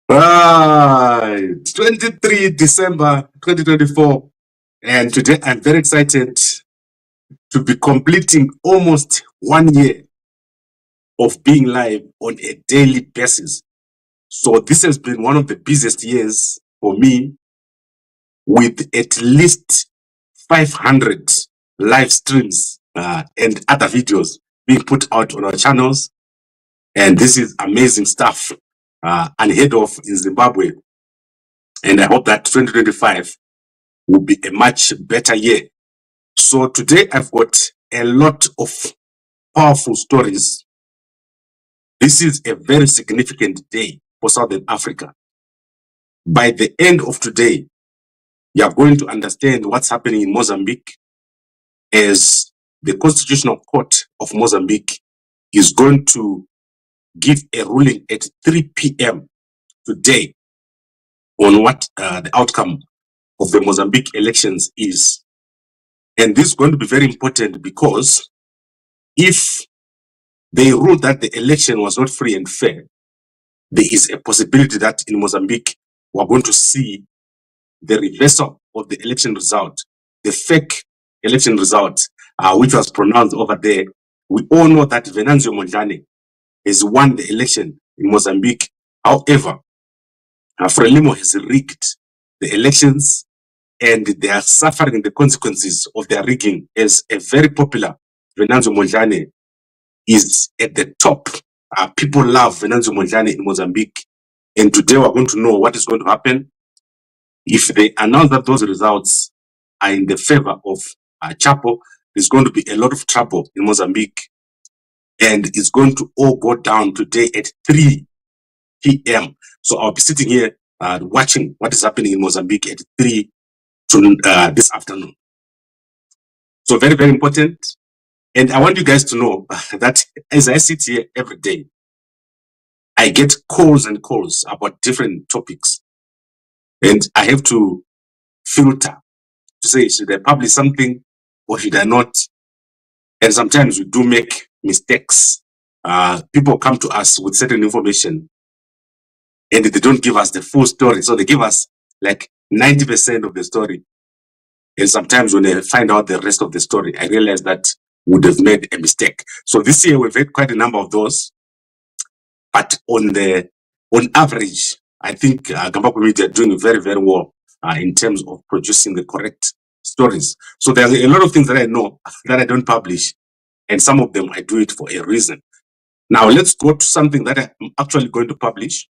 Right, 23 December 2024, and today I'm very excited to be completing almost 1 year of being live on a daily basis. So this has been one of the busiest years for me, with at least 500 live streams and other videos being put out on our channels. And this is amazing stuff, unheard of in Zimbabwe. And I hope that 2025 will be a much better year. So today I've got a lot of powerful stories. This is a very significant day for Southern Africa. By the end of today, you are going to understand what's happening in Mozambique, as the Constitutional Court of Mozambique is going to give a ruling at 3 p.m. today on what the outcome of the Mozambique elections is. And this is going to be very important, because if they rule that the election was not free and fair, there is a possibility that in Mozambique we're going to see the reversal of the election result, the fake election result, which was pronounced over there. We all know that Venancio Mondlane has won the election in Mozambique. However, Frelimo has rigged the elections, and they are suffering the consequences of their rigging, as a very popular Venancio Mondlane is at the top. People love Venancio Mondlane in Mozambique, and today we're going to know what is going to happen. If they announce that those results are in the favor of Chapo, there's going to be a lot of trouble in Mozambique, and it's going to all go down today at 3 p.m. So I'll be sitting here watching what is happening in Mozambique at 3 this afternoon. So very, very important. And I want you guys to know that as I sit here every day, I get calls and calls about different topics. And I have to filter to say, should I publish something or should I not? And sometimes we do make mistakes. People come to us with certain information and they don't give us the full story. So they give us like 90% of the story. And sometimes when I find out the rest of the story, I realize that we would have made a mistake. So this year we've had quite a number of those. But on average, I think Zimbabwe media are doing very, very well in terms of producing the correct stories. So there's a lot of things that I know that I don't publish, and some of them I do it for a reason. Now let's go to something that I'm actually going to publish.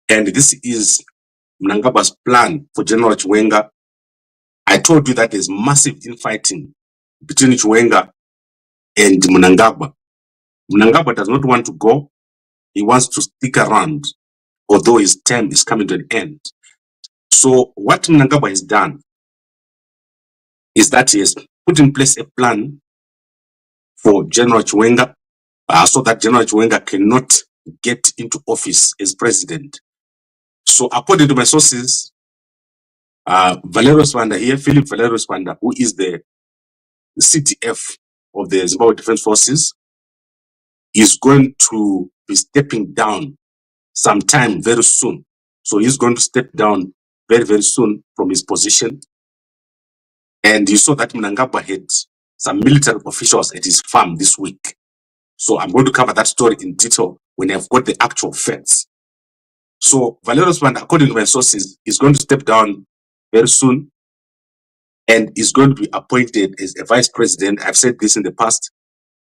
And this is Mnangagwa's plan for General Chiwenga. I told you that there's massive infighting between Chiwenga and Mnangagwa. Mnangagwa does not want to go. He wants to stick around, although his term is coming to an end. So what Mnangagwa has done is that he has put in place a plan for General Chiwenga, so that General Chiwenga cannot get into office as president. So according to my sources, Valerio Sibanda here, Philip Valerio Sibanda, who is the CTF of the Zimbabwe Defense Forces, is going to be stepping down sometime very soon. So he's going to step down very, very soon from his position. And you saw that Mnangagwa had some military officials at his farm this week. So I'm going to cover that story in detail when I've got the actual facts. So Valerio Sibanda, according to my sources, is going to step down very soon and is going to be appointed as a vice president. I've said this in the past,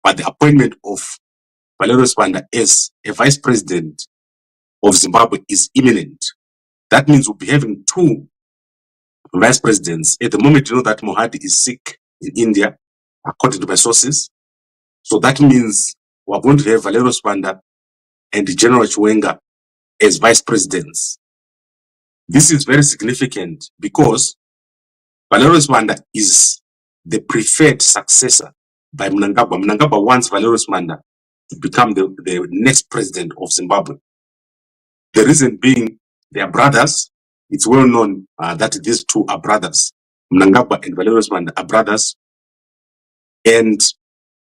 but the appointment of Valerio Sibanda as a vice president of Zimbabwe is imminent. That means we'll be having 2 vice presidents. At the moment, you know that Mohadi is sick in India, according to my sources. So that means we're going to have Valerio Sibanda and General Chiwenga as vice presidents. This is very significant because Valerio Sibanda is the preferred successor by Mnangagwa. Mnangagwa wants Valerio Sibanda to become the next president of Zimbabwe. The reason being, they are brothers. It's well known that these 2 are brothers. Mnangagwa and Valerio Sibanda are brothers. And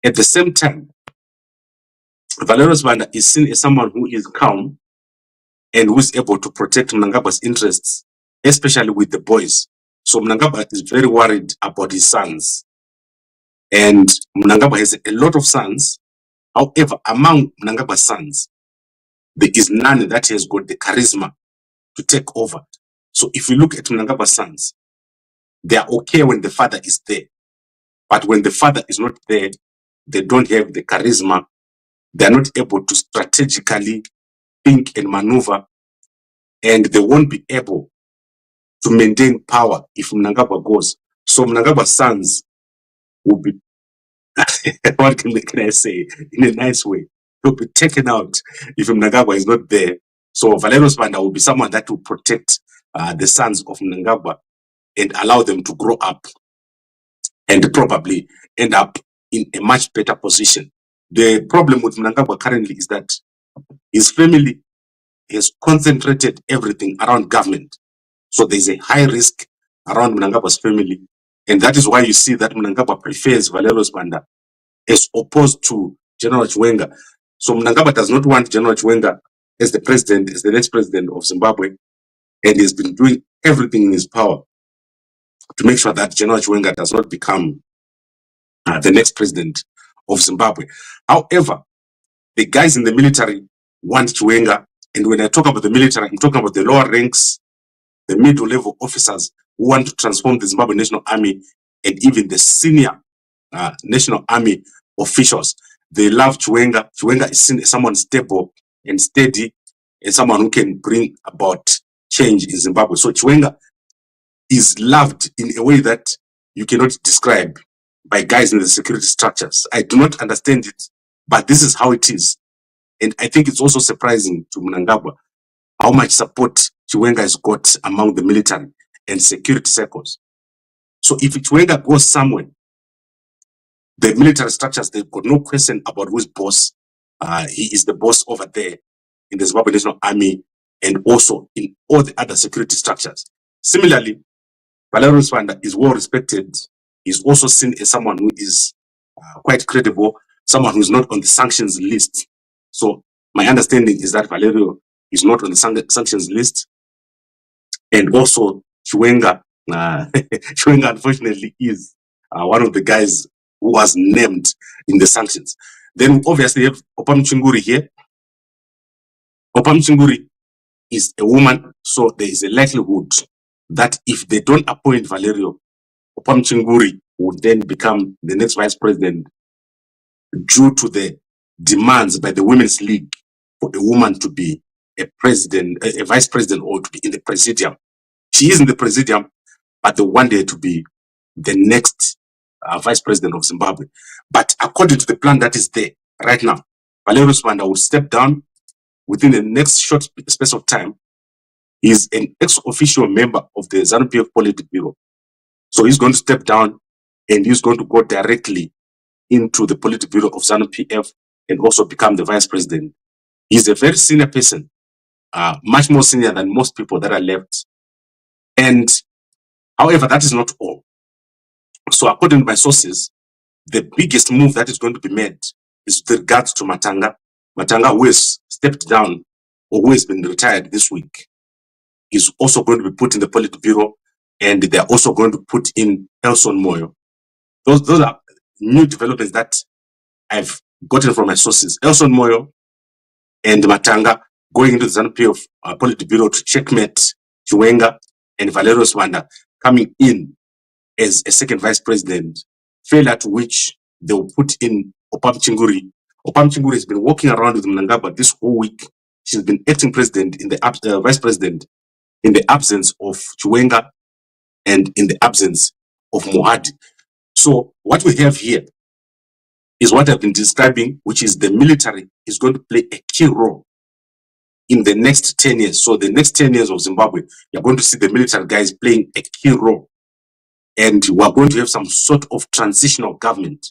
at the same time, Valerio Sibanda is seen as someone who is calm and who is able to protect Mnangagwa's interests, especially with the boys. So Mnangagwa is very worried about his sons. And Mnangagwa has a lot of sons. However, among Mnangagwa's sons, there is none that has got the charisma to take over. So if you look at Mnangagwa's sons, they are okay when the father is there. But when the father is not there, they don't have the charisma. They are not able to strategically think and maneuver, and they won't be able to maintain power if Mnangagwa goes. So Mnangagwa's sons will be, what can I say, in a nice way, will be taken out if Mnangagwa is not there. So Valerio Sibanda will be someone that will protect the sons of Mnangagwa and allow them to grow up and probably end up in a much better position. The problem with Mnangagwa currently is that his family has concentrated everything around government. So there's a high risk around Mnangagwa's family. And that is why you see that Mnangagwa prefers Valerio Sibanda as opposed to General Chiwenga. So Mnangagwa does not want General Chiwenga as the president, as the next president of Zimbabwe. And he's been doing everything in his power to make sure that General Chiwenga does not become the next president of Zimbabwe. However, the guys in the military want Chiwenga. And when I talk about the military, I'm talking about the lower ranks, the middle level officers who want to transform the Zimbabwe National Army, and even the senior National Army officials. They love Chiwenga. Chiwenga is seen as someone stable and steady and someone who can bring about change in Zimbabwe. So Chiwenga is loved in a way that you cannot describe by guys in the security structures. I do not understand it, but this is how it is. And I think it's also surprising to Mnangagwa how much support Chiwenga has got among the military and security circles. So if Chiwenga goes somewhere, the military structures, they've got no question about who's boss. He is the boss over there in the Zimbabwe National Army and also in all the other security structures. Similarly, Valerio Sibanda is well respected. He's also seen as someone who is quite credible, someone who is not on the sanctions list. So my understanding is that Valerio is not on the sanctions list. And also Chiwenga, Chiwenga unfortunately is one of the guys who was named in the sanctions. Then we obviously have Oppah Muchinguri here. Oppah Muchinguri is a woman, so there is a likelihood that if they don't appoint Valerio, Oppah Muchinguri would then become the next vice president due to the demands by the Women's League for a woman to be a president, a vice president, or to be in the presidium. She is in the presidium, but they want her to be the next vice president of Zimbabwe. But according to the plan that is there right now, Valerio Sibanda will step down within the next short space of time. He is an ex-official member of the ZANU-PF Politiburo. So he's going to step down and he's going to go directly into the Politiburo of ZANU-PF and also become the vice president. He's a very senior person, much more senior than most people that are left. And however, that is not all. So according to my sources, the biggest move that is going to be made is with regards to Matanga. Matanga, who has stepped down or who has been retired this week, is also going to be put in the Politiburo, and they're also going to put in Elson Moyo. Those are new developments that I've gotten from my sources. Elson Moyo and Matanga going into the ZANU-PF Politiburo to checkmate Chiwenga, and Valerio Sibanda coming in as a second vice president, failure to which they will put in Oppah Muchinguri. Oppah Muchinguri has been walking around with Mnangagwa this whole week. She's been acting president in the vice president in the absence of Chiwenga and in the absence of Mohadi. So what we have here is what I've been describing, which is the military is going to play a key role in the next 10 years. So the next 10 years of Zimbabwe, you're going to see the military guys playing a key role. And we're going to have some sort of transitional government.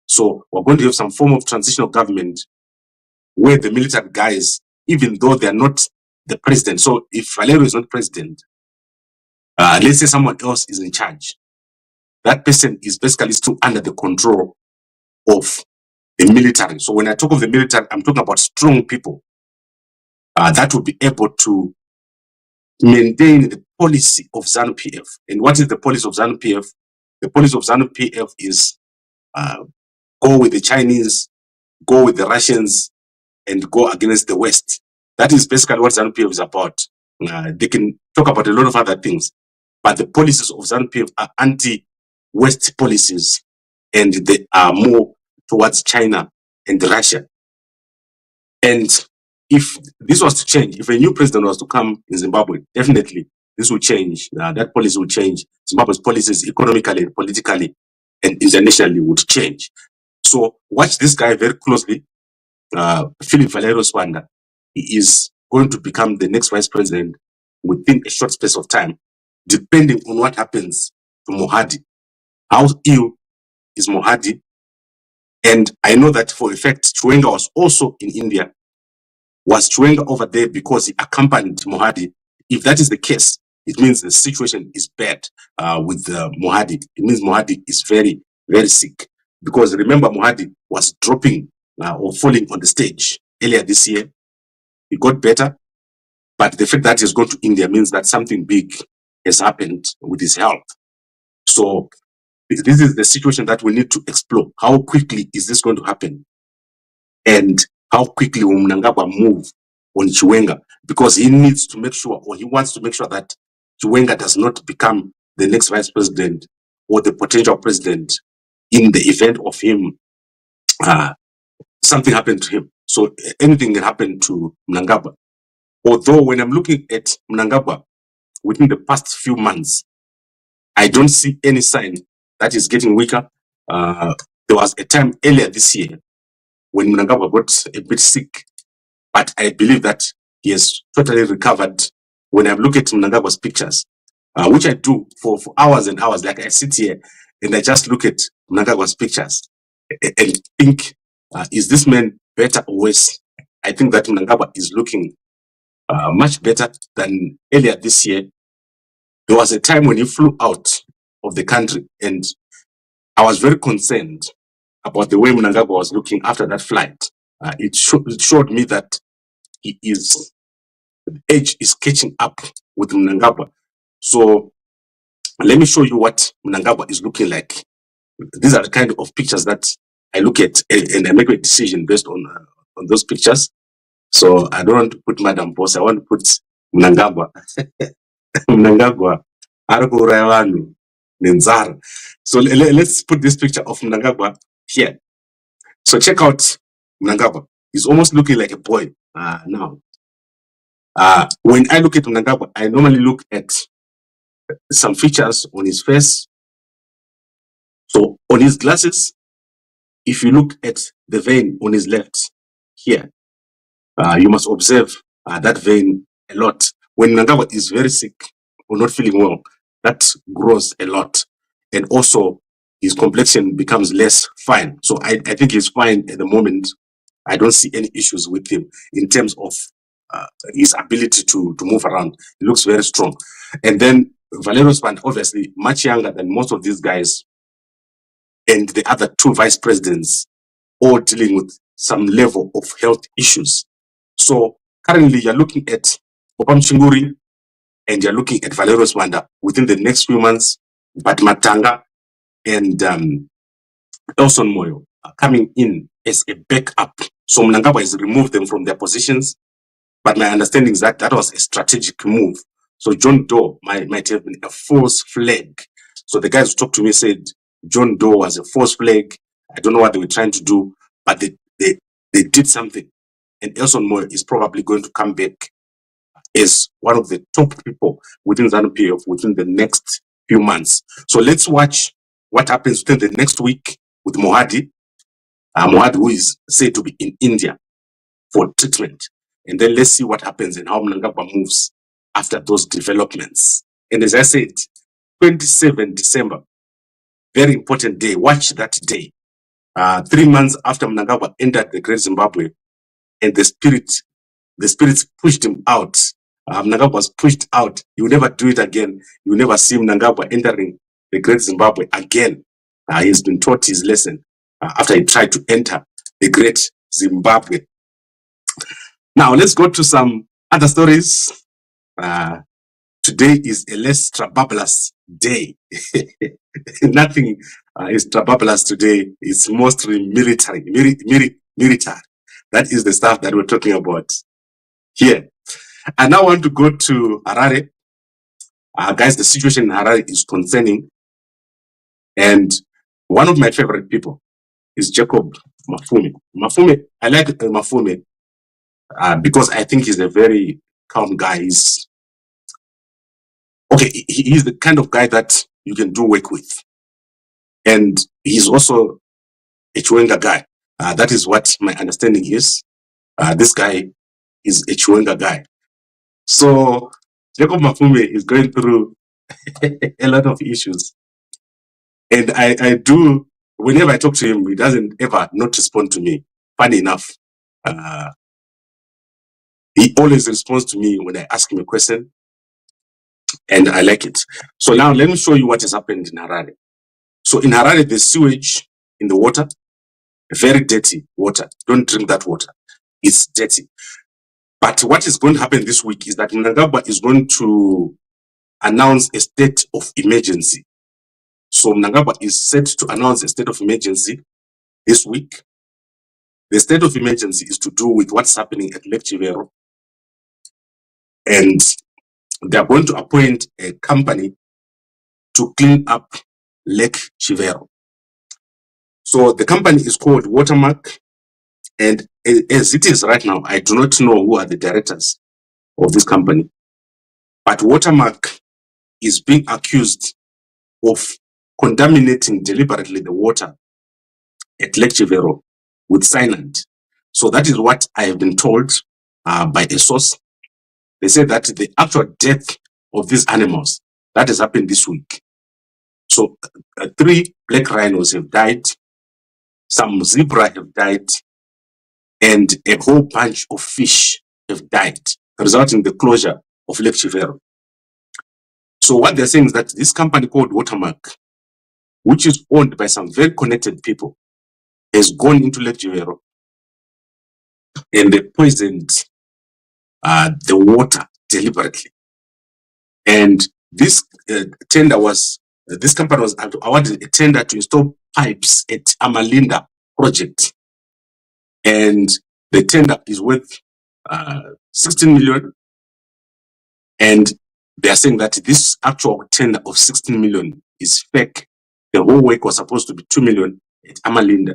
So we're going to have some form of transitional government where the military guys, even though they're not the president. So if Valerio is not president, let's say someone else is in charge. That person is basically still under the control of the military. So when I talk of the military, I'm talking about strong people. that will be able to maintain the policy of ZANU-PF. And what is the policy of ZANU-PF? The policy of ZANU-PF is go with the Chinese, go with the Russians, and go against the West. That is basically what ZANU-PF is about. They can talk about a lot of other things, but the policies of ZANU-PF are anti-West policies, and they are more towards China and Russia. And if this was to change, if a new president was to come in Zimbabwe, definitely this will change. That policy will change. Zimbabwe's policies economically, politically, and internationally would change. So watch this guy very closely. Philip Valerio Sibanda. He is going to become the next vice president within a short space of time, depending on what happens to Mohadi. How ill is Mohadi? And I know that for a fact, Chiwenga was also in India. Was Chiwenga over there because he accompanied Mohadi? If that is the case, it means the situation is bad with Mohadi. It means Mohadi is very, very sick. Because remember, Mohadi was dropping or falling on the stage earlier this year. He got better, but the fact that he's gone to India means that something big has happened with his health. So this is the situation that we need to explore. How quickly is this going to happen? And how quickly will Mnangagwa move on Chiwenga? Because he needs to make sure, or he wants to make sure that Chiwenga does not become the next vice president or the potential president in the event of him, something happened to him. So anything can happen to Mnangagwa. Although when I'm looking at Mnangagwa within the past few months, I don't see any sign that is getting weaker. There was a time earlier this year when Mnangagwa got a bit sick, but I believe that he has totally recovered. When I look at Mnangagwa's pictures, which I do for hours and hours, like I sit here and I just look at Mnangagwa's pictures and think, is this man better or worse? I think that Mnangagwa is looking much better than earlier this year. There was a time when he flew out of the country, and I was very concerned about the way Mnangagwa was looking after that flight. It showed me that the age is catching up with Mnangagwa. So let me show you what Mnangagwa is looking like. These are the kind of pictures that I look at, and I make a decision based on those pictures. So I don't want to put Madam Boss, I want to put Mnangagwa. Mnangagwa, Argo Nenzara. So let's put this picture of Mnangagwa here. So check out Mnangagwa. He's almost looking like a boy now. When I look at Mnangagwa, I normally look at some features on his face. So on his glasses, if you look at the vein on his left here, you must observe that vein a lot. When Mnangagwa is very sick or not feeling well, that grows a lot. And also his complexion becomes less fine. So I think he's fine at the moment. I don't see any issues with him in terms of his ability to move around. He looks very strong. And then Valerio Sibanda, obviously much younger than most of these guys, and the other two vice presidents, all dealing with some level of health issues. So currently you're looking at Oppah Muchinguri and you're looking at Valerio Sibanda within the next few months, but Matanga and Elson Moyo are coming in as a backup. So Mnangagwa has removed them from their positions, but my understanding is that that was a strategic move. So John Doe might have been a false flag. So the guys who talked to me said John Doe was a false flag. I don't know what they were trying to do, but they did something. And Elson Moyo is probably going to come back as one of the top people within ZANU-PF within the next few months. So let's watch what happens within the next week with Mohadi. Mohadi, who is said to be in India for treatment. And then let's see what happens and how Mnangagwa moves after those developments. And as I said, 27 December, very important day. Watch that day. 3 months after Mnangagwa entered the Great Zimbabwe, and the spirits pushed him out. Mnangagwa was pushed out. You will never do it again. You will never see Mnangagwa entering the Great Zimbabwe again. He's been taught his lesson after he tried to enter the Great Zimbabwe. Now let's go to some other stories. Today is a less trababulous day. Nothing is trababulous today. It's mostly military. Military. That is the stuff that we're talking about here. I now want to go to Harare. Guys, the situation in Harare is concerning. And one of my favorite people is Jacob Mafume. Mafume, I like Mafume because I think he's a very calm guy. He's the kind of guy that you can do work with. And he's also a Chwenga guy. That is what my understanding is. This guy is a Chwenga guy. So Jacob Mafume is going through a lot of issues. And I do, whenever I talk to him, he doesn't ever not respond to me. Funny enough, he always responds to me when I ask him a question, and I like it. So now let me show you what has happened in Harare. So in Harare, there's sewage in the water, very dirty water. Don't drink that water. It's dirty. But what is going to happen this week is that Mnangagwa is going to announce a state of emergency. So Mnangagwa is set to announce a state of emergency this week. The state of emergency is to do with what's happening at Lake Chivero. And they are going to appoint a company to clean up Lake Chivero. So the company is called WATERMARK. And as it is right now, I do not know who are the directors of this company. But WATERMARK is being accused of contaminating deliberately the water at Lake Chivero with cyanide. So that is what I have been told by a source. They say that the actual death of these animals, that has happened this week. So 3 black rhinos have died, some zebra have died, and a whole bunch of fish have died, resulting in the closure of Lake Chivero. So what they're saying is that this company called WATERMARK, which is owned by some very connected people, has gone into Lake Chivero and they poisoned the water deliberately. And this tender was, this company was awarded a tender to install pipes at Amalinda project. And the tender is worth 16 million. And they are saying that this actual tender of 16 million is fake. The whole work was supposed to be 2 million at Amalinda.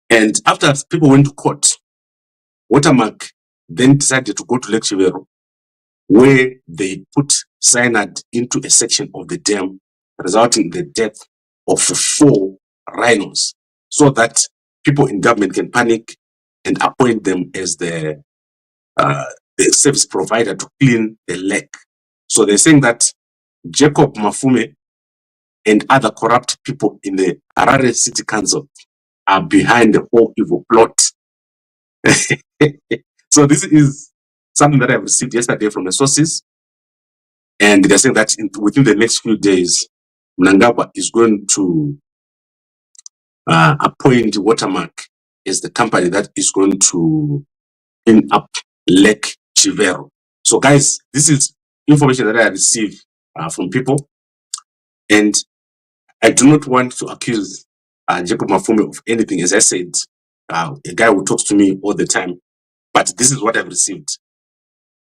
And after people went to court, WATERMARK then decided to go to Lake Chivero, where they put cyanide into a section of the dam, resulting in the death of 4 rhinos, so that people in government can panic and appoint them as the service provider to clean the lake. So they're saying that Jacob Mafume and other corrupt people in the Harare City Council are behind the whole evil plot. So this is something that I received yesterday from the sources. And they're saying that within the next few days, Mnangagwa is going to appoint WATERMARK as the company that is going to clean up Lake Chivero. So guys, this is information that I receive from people. And I do not want to accuse Jacob Mafume of anything. As I said, a guy who talks to me all the time. But this is what I've received.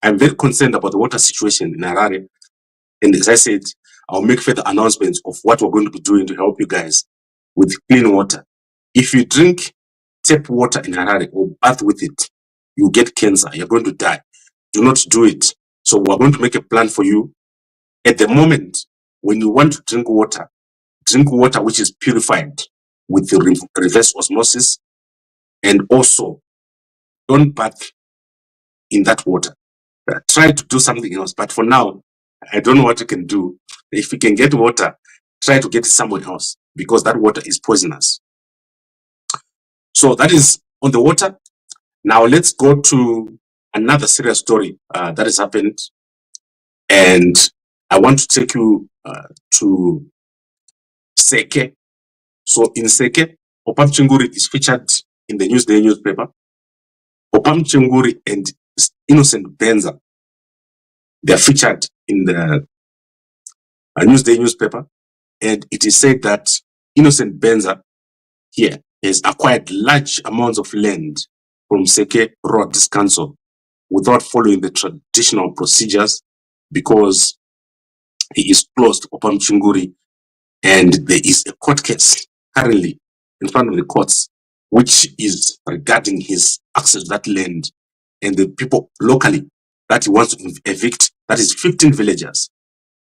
I'm very concerned about the water situation in Harare. And as I said, I'll make further announcements of what we're going to be doing to help you guys with clean water. If you drink tap water in Harare or bath with it, you get cancer. You're going to die. Do not do it. So we're going to make a plan for you. At the moment, when you want to drink water which is purified with the reverse osmosis, and also don't bath in that water. Try to do something else. But for now, I don't know what you can do. If you can get water, try to get it somewhere else, because that water is poisonous. So that is on the water. Now let's go to another serious story that has happened. And I want to take you to Seke. So in Seke, Oppah Muchinguri is featured in the Newsday newspaper. Oppah Muchinguri and Innocent Benza, they are featured in the Newsday newspaper, and it is said that Innocent Benza here has acquired large amounts of land from Seke Road Council without following the traditional procedures, because he is close to Oppah Muchinguri, and there is a court case currently in front of the courts which is regarding his access to that land, and the people locally that he wants to evict, that is 15 villagers,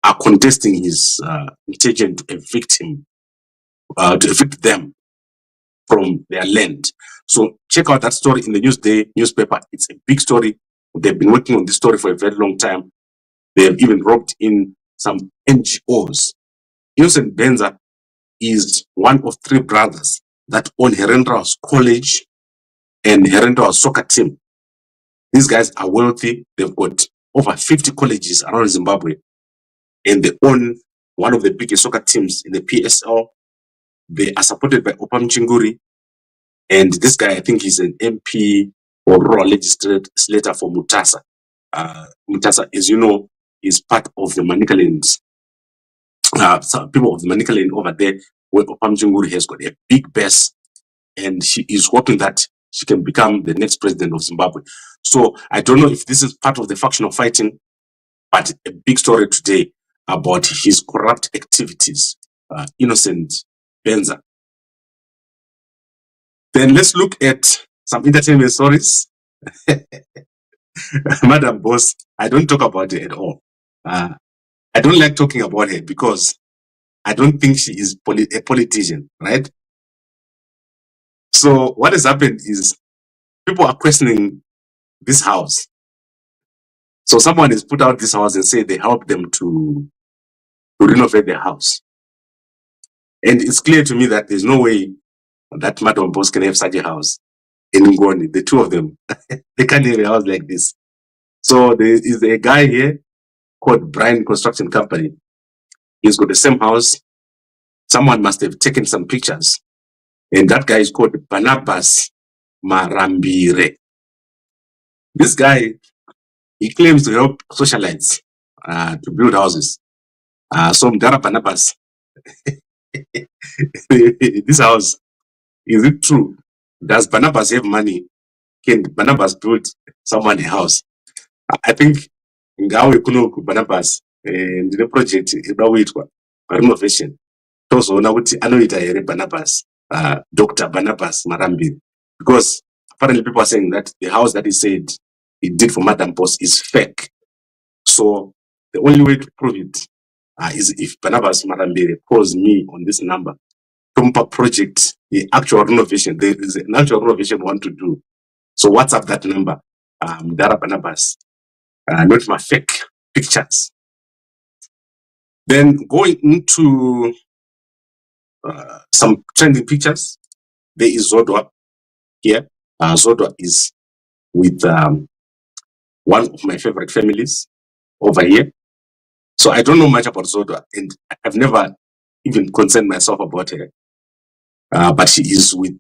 are contesting his intention to evict him, to evict them from their land. So check out that story in the Newsday newspaper. It's a big story. They've been working on this story for a very long time. They have even roped in some NGOs. Innocent Benza is one of 3 brothers that own Herendra's College and Herendra's soccer team. These guys are wealthy. They've got over 50 colleges around Zimbabwe, and they own one of the biggest soccer teams in the PSL. They are supported by Oppah Muchinguri, and this guy, I think he's an MP or raw legislator for Mutasa. Mutasa, as you know, is part of the Manicaland. Some people of the Manicaland over there, where Oppah Muchinguri has got a big base, and she is hoping that she can become the next president of Zimbabwe. So I don't know if this is part of the factional fighting, but a big story today about his corrupt activities. Innocent Benza. Then let's look at some entertainment stories. Madam Boss, I don't talk about her at all. I don't like talking about her because I don't think she is a politician, right? So what has happened is people are questioning this house. So someone has put out this house and said they helped them to renovate their house. And it's clear to me that there's no way that Madam Boss can have such a house in Ngoni. The two of them, they can't have a house like this. So there is a guy here called Brian Construction Company. He's got the same house. Someone must have taken some pictures. And that guy is called Barnabas Marambire. This guy, he claims to help socialites to build houses. So Mdara Barnabas, this house, is it true? Does Barnabas have money? Can Barnabas build someone a house? I think ngawe kunoku Barnabas ndine project inoda kuitwa renovation. Tozoona kuti anoita here Barnabas, Dr. Barnabas Marambire, because apparently people are saying that the house that he said he did for Madam Boss is fake. So the only way to prove it is if Barnabas Marambire calls me on this number. Tumpa project, the actual renovation. There is an actual renovation we want to do. So WhatsApp that number, Dara Barnabas, not my fake pictures. Then going into some trending pictures, there is Zodwa here. Zodwa is with one of my favorite families over here. So I don't know much about Zodwa, and I've never even concerned myself about her. But she is with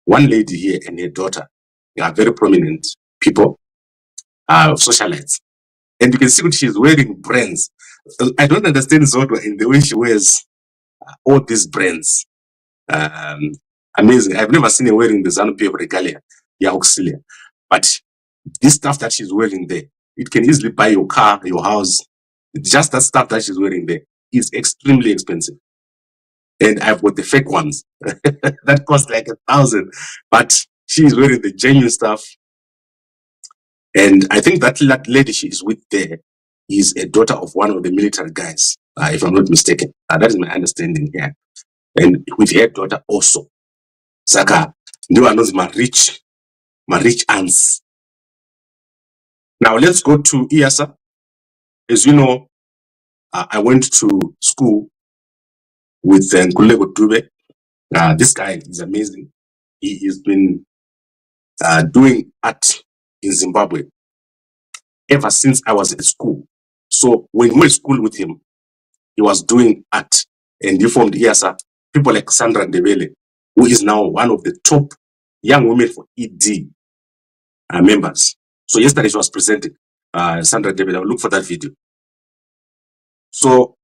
one lady here and her daughter. They are very prominent people, socialites. And you can see what she's wearing brands. I don't understand Zodwa in the way she wears all these brands. Amazing. I've never seen her wearing the ZANU-PF regalia, auxilia. But this stuff that she's wearing there, it can easily buy your car, your house. Just that stuff that she's wearing there is extremely expensive. And I've got the fake ones that cost like 1,000, but she's wearing the genuine stuff. And I think that lady she is with there is a daughter of one of the military guys, if I'm not mistaken. That is my understanding here. And with her daughter also. Saka, no one knows my rich aunts. Now let's go to IASA. As you know, I went to school with Nkululeko Dube. This guy is amazing. He has been doing art in Zimbabwe ever since I was at school. So when we went to school with him, he was doing art, and he formed IASA. People like Sandra Ndebele, who is now one of the top young women for ED members. So yesterday she was presenting, Sandra David. I'll look for that video. So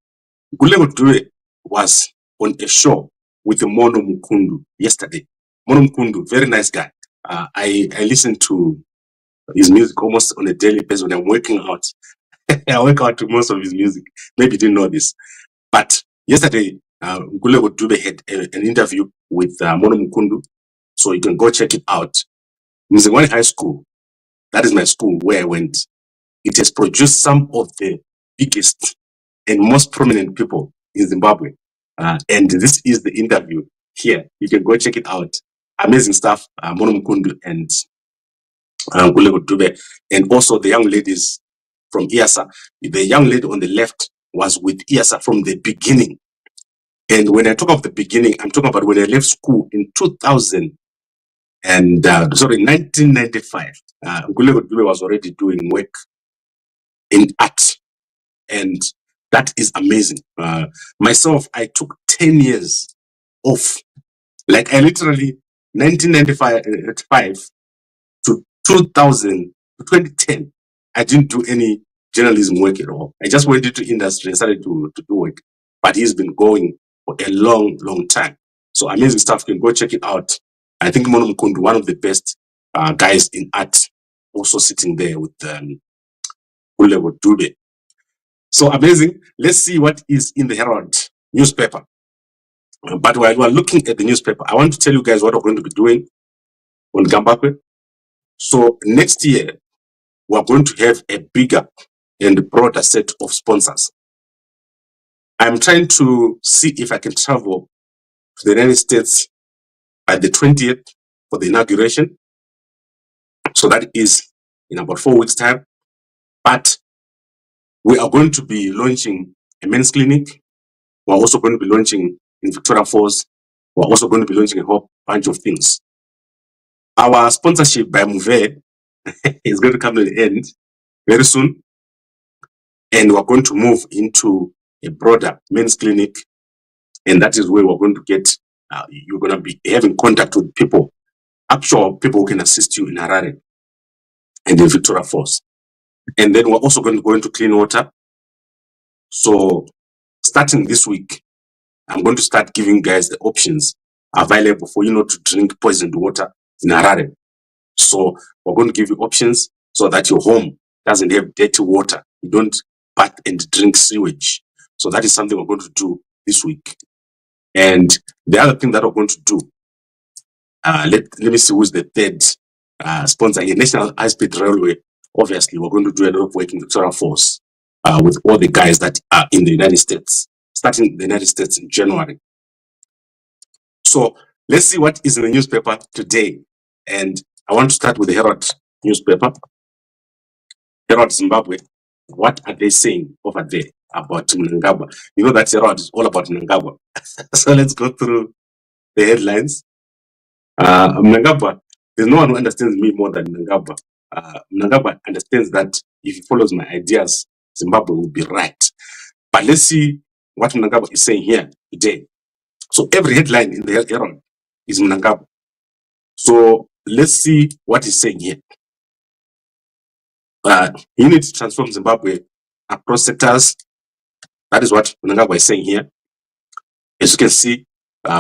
Gulego Dure was on a show with the Mono Mukundu yesterday. Mono Mukundu, very nice guy. I listen to his music almost on a daily basis when I'm working out. I work out to most of his music. Maybe you didn't know this. But yesterday, Gulego Dube had an interview with Mono Mukundu. So you can go check it out. Mzingwani High School, that is my school where I went. It has produced some of the biggest and most prominent people in Zimbabwe. And this is the interview here. You can go check it out. Amazing stuff. Mono Mukundu and Gulego Dube, and also the young ladies from IASA. The young lady on the left was with IASA from the beginning. And when I talk of the beginning, I'm talking about when I left school in 1995. Gulego Dube was already doing work in art, and that is amazing. Myself, I took 10 years off. Like I literally 1995 to 2010, I didn't do any journalism work at all. I just went into industry and started to do work. But he's been going for a long, long time. So amazing stuff. You can go check it out. I think Mono Mukundu, one of the best guys in art, also sitting there with Gulego Dube. So amazing. Let's see what is in the Herald newspaper. But while we're looking at the newspaper, I want to tell you guys what we're going to be doing on Gambakwe. So next year, we're going to have a bigger and broader set of sponsors. I'm trying to see if I can travel to the United States by the 20th for the inauguration. So that is in about 4 weeks' time. But we are going to be launching a men's clinic. We're also going to be launching in Victoria Falls. We're also going to be launching a whole bunch of things. Our sponsorship by Move is going to come to the end very soon. And we're going to move into a broader men's clinic. And that is where we're going to get, you're going to be having contact with people, actual people who can assist you in Harare and in Victoria Falls. And then we're also going to go into clean water. So starting this week, I'm going to start giving you guys the options available for you not to drink poisoned water in Harare. So we're going to give you options so that your home doesn't have dirty water. You don't bath and drink sewage. So that is something we're going to do this week. And the other thing that we're going to do, let me see who's the third sponsor here. National High Speed Railway. Obviously, we're going to do a lot of work in Victoria Falls with all the guys that are in the United States, starting in the United States in January. So let's see what is in the newspaper today. And I want to start with the Herald newspaper. Herald Zimbabwe. What are they saying over there about Mnangagwa? You know that Herald is all about Mnangagwa. So let's go through the headlines. Mnangagwa, there's no one who understands me more than Mnangagwa. Mnangagwa understands that if he follows my ideas, Zimbabwe will be right. But let's see what Mnangagwa is saying here today. So every headline in the Herald is Mnangagwa. So let's see what he's saying here. You need to transform Zimbabwe across sectors. That is what Mnangagwa is saying here. As you can see,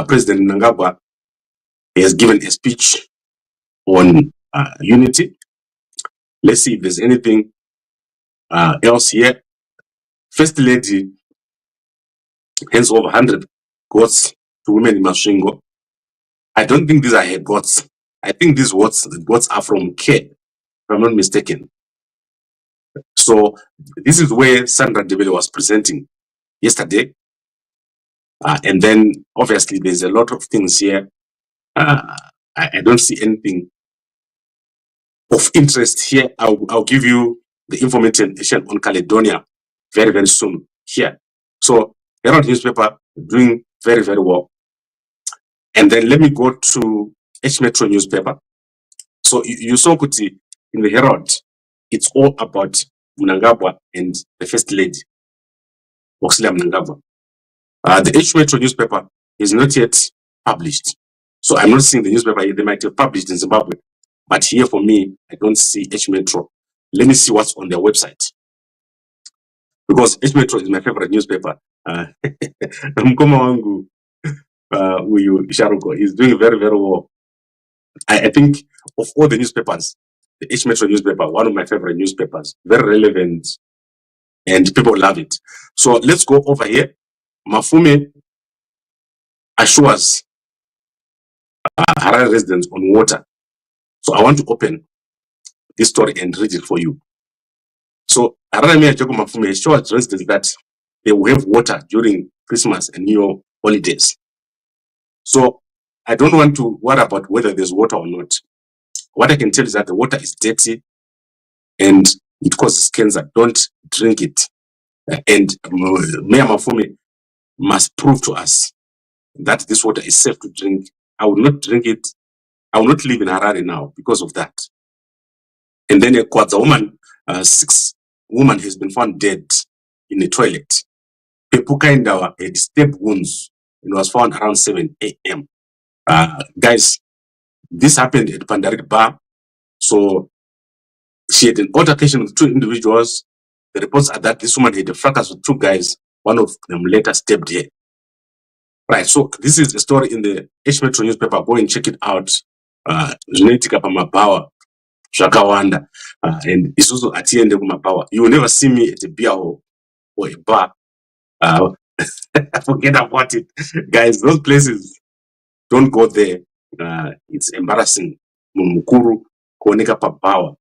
President Mnangagwa has given a speech on unity. Let's see if there's anything else here. First Lady hands over 100 goats to women in Masvingo. I don't think these are her goats. I think these goats are from K, if I'm not mistaken. So this is where Sandra Debele was presenting yesterday. And then obviously there's a lot of things here. I don't see anything of interest here. I'll give you the information on Caledonia very, very soon here. So Herald newspaper doing very, very well. And then let me go to H Metro newspaper. So you saw Kuti in the Herald, it's all about Mnangagwa and the First Lady, Oxley Mnangagwa. The H Metro newspaper is not yet published. So I'm not seeing the newspaper. They might have published in Zimbabwe. But here for me, I don't see H Metro. Let me see what's on their website. Because H Metro is my favorite newspaper. Mkoma wangu, Uyu Sharuko is doing very, very well. I think of all the newspapers, the H Metro newspaper, one of my favorite newspapers, very relevant, and people love it. So let's go over here. Mafume assures Harare residents on water. So I want to open this story and read it for you. So Harare Jacob Mafume assures residents that they will have water during Christmas and New Year holidays. So I don't want to worry about whether there's water or not. What I can tell is that the water is dirty and it causes cancer. Don't drink it. And Mayor Mafume must prove to us that this water is safe to drink. I will not drink it. I will not live in Harare now because of that. And then a Kwadza woman, 6 woman has been found dead in a toilet. Pepuka Indawa had step wounds and was found around 7 a.m. Guys, this happened at Pandarit Bar. So she had an altercation with 2 individuals. The reports are that this woman had a fracas with 2 guys. One of them later stabbed her. Right, so this is the story in the H Metro newspaper. Go and check it out. Genetica Pamabawa, Shakawanda, and it's also at the end of my power. You will never see me at a beer hall or a bar. Forget about it, guys. Those places, don't go there. It's embarrassing. Mukuru, Koneka Papawa.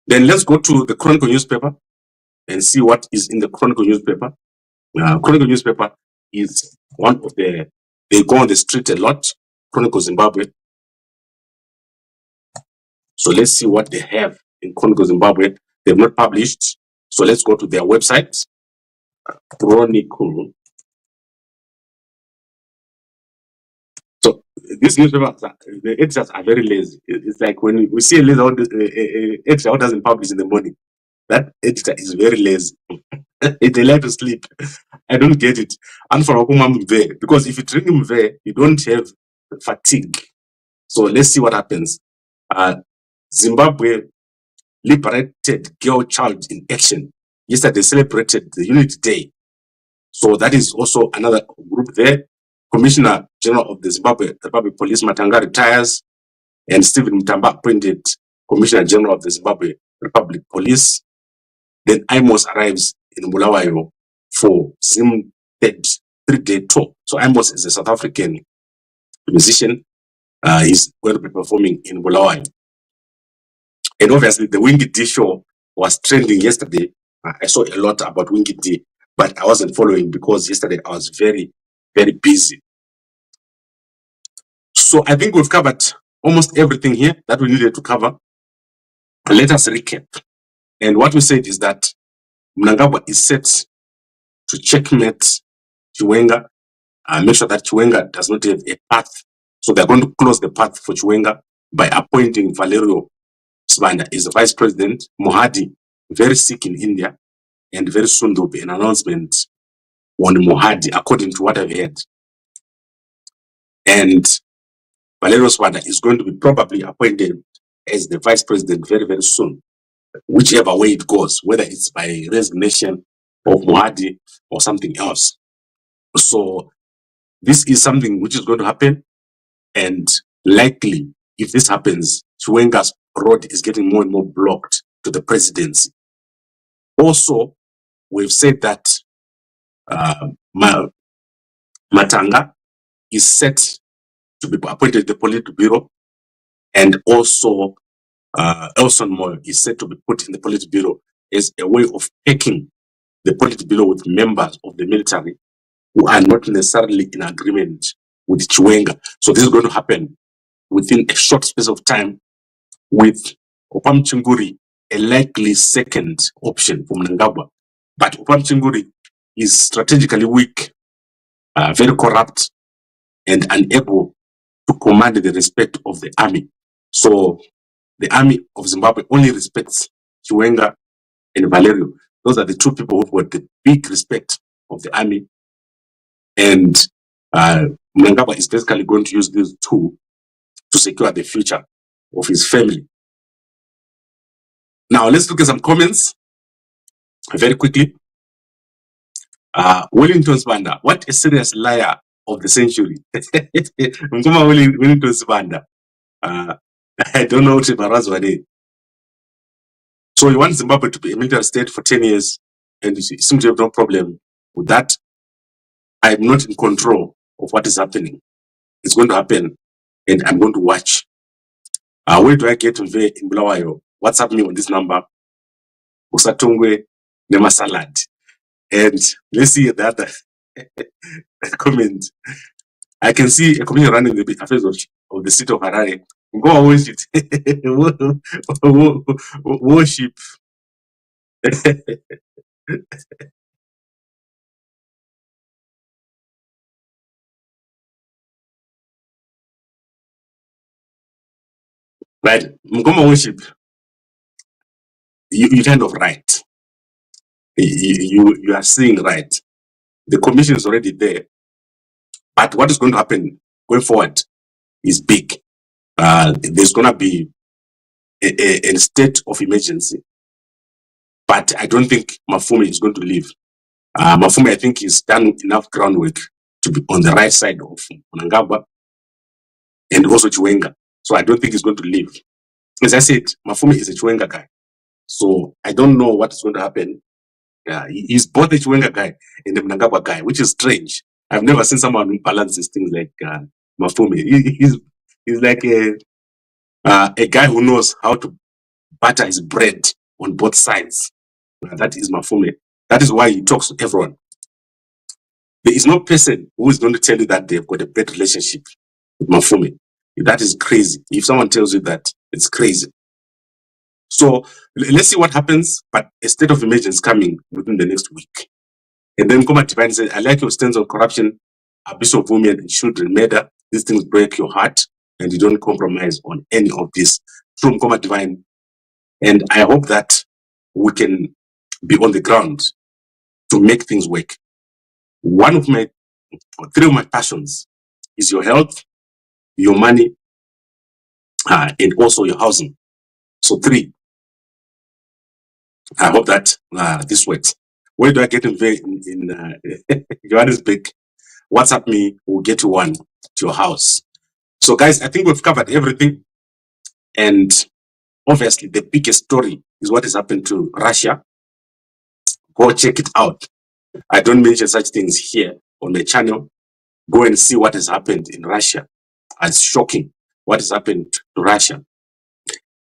Then let's go to the Chronicle newspaper and see what is in the Chronicle newspaper. Chronicle newspaper is one of the, they go on the street a lot. Chronicle Zimbabwe. So let's see what they have in Chronicle Zimbabwe. They've not published. So let's go to their website. Chronicle. So these newspapers, the editors are very lazy. It's like when we see a lazy editor who doesn't publish in the morning, that editor is very lazy. They like to sleep. I don't get it. And for Okumam because if you drink Mve, you don't have fatigue. So let's see what happens. Zimbabwe liberated girl child in action. Yesterday celebrated the Unity Day. So that is also another group there. Commissioner General of the Zimbabwe Police Matanga retires, and Stephen Mutamba appointed Commissioner General of the Zimbabwe Republic Police. Then Imos arrives in Bulawayo for Zim 3-day tour. So Imos is a South African musician. He's going to be performing in Bulawayo. And obviously the Wingy D show was trending yesterday. I saw a lot about Wingy D, but I wasn't following because yesterday I was very, very busy. So I think we've covered almost everything here that we needed to cover. Let us recap. And what we said is that Mnangagwa is set to checkmate Chiwenga, make sure that Chiwenga does not have a path. So they're going to close the path for Chiwenga by appointing Valerio Sibanda as the vice president. Mohadi, very sick in India, and very soon there will be an announcement on Mohadi, according to what I've heard. And Valerio Sibanda is going to be probably appointed as the vice president very, very soon, whichever way it goes, whether it's by resignation of Mohadi or something else. So this is something which is going to happen, and likely, if this happens, Chiwenga's road is getting more and more blocked to the presidency. Also, we've said that Matanga is set to be appointed the Politiburo, and also Elson Moyo is set to be put in the Politiburo as a way of picking the Politiburo with members of the military who are not necessarily in agreement with Chiwenga. So this is going to happen within a short space of time, with Oppah Muchinguri a likely second option for Mnangagwa. But Oppah Muchinguri is strategically weak, very corrupt, and unable to command the respect of the army. So the army of Zimbabwe only respects Chiwenga and Valerio. Those are the 2 people who've got the big respect of the army. And Mnangagwa is basically going to use these 2 to secure the future of his family. Now let's look at some comments very quickly. Wellington Sibanda, what a serious liar of the century. Wellington Sibanda. I don't know what Barazwane. So you want Zimbabwe to be a military state for 10 years and you seem to have no problem with that. I'm not in control of what is happening. It's going to happen and I'm going to watch. Where do I get to in Blawayo? WhatsApp me on this number. Usatungwe Nema Salad. And let's see the other comment. I can see a community running the affairs of the city of Harare. Go and worship. Worship. Right. Mgoma worship. You kind of right. You are seeing right. The commission is already there. But what is going to happen going forward is big. There's going to be a state of emergency. But I don't think Mafume is going to leave. Mafume, I think, has done enough groundwork to be on the right side of Mnangagwa and also Chiwenga. So I don't think he's going to leave. As I said, Mafume is a Chiwenga guy. So I don't know what is going to happen. He's both a Chiwenga guy and the Mnangagwa guy, which is strange. I've never seen someone who balances things like Mafume. He's like a guy who knows how to butter his bread on both sides. That is Mafume. That is why he talks to everyone. There is no person who is going to tell you that they've got a bad relationship with Mafume. That is crazy. If someone tells you that, it's crazy. So let's see what happens, but a state of emergency is coming within the next week. And then Koma Divine said, I like your stance on corruption, abuse of women and children, murder. These things break your heart and you don't compromise on any of this. From Koma Divine. And I hope that we can be on the ground to make things work. Three of my passions is your health, your money, and also your housing. So 3. I hope that this works. Where do I get in Johannesburg? WhatsApp me, we'll get you one to your house. So guys, I think we've covered everything. And obviously the biggest story is what has happened to Russia. Go check it out. I don't mention such things here on my channel. Go and see what has happened in Russia. It's shocking what has happened to Russia.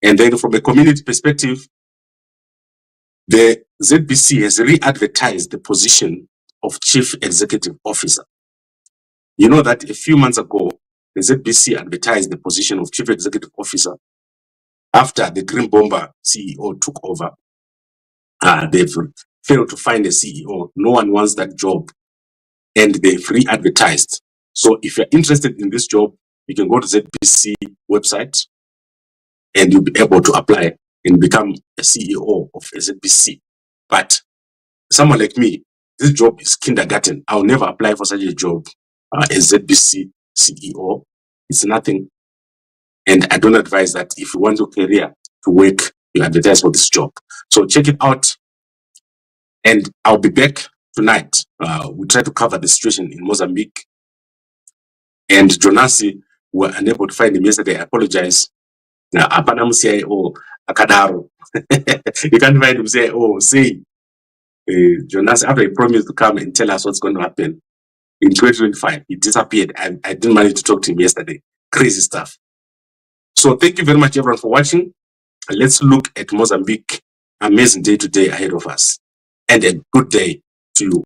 And then from a community perspective, the ZBC has re-advertised the position of Chief Executive Officer. You know that a few months ago, the ZBC advertised the position of Chief Executive Officer after the Green Bomber CEO took over. They've failed to find a CEO. No one wants that job. And they've re-advertised. So if you're interested in this job, you can go to ZBC website and you'll be able to apply and become a CEO of a ZBC. But someone like me, this job is kindergarten. I'll never apply for such a job as ZBC CEO. It's nothing. And I don't advise that if you want your career to work, you advertise for this job. So check it out. And I'll be back tonight. We try to cover the situation in Mozambique. And Jonasi were unable to find him yesterday. I apologize. Apana CIO Akadaro. You can't find him say, oh, say Jonas, after he promised to come and tell us what's going to happen in 2025, he disappeared. I didn't manage to talk to him yesterday. Crazy stuff. So thank you very much, everyone, for watching. Let's look at Mozambique. Amazing day today ahead of us. And a good day to you.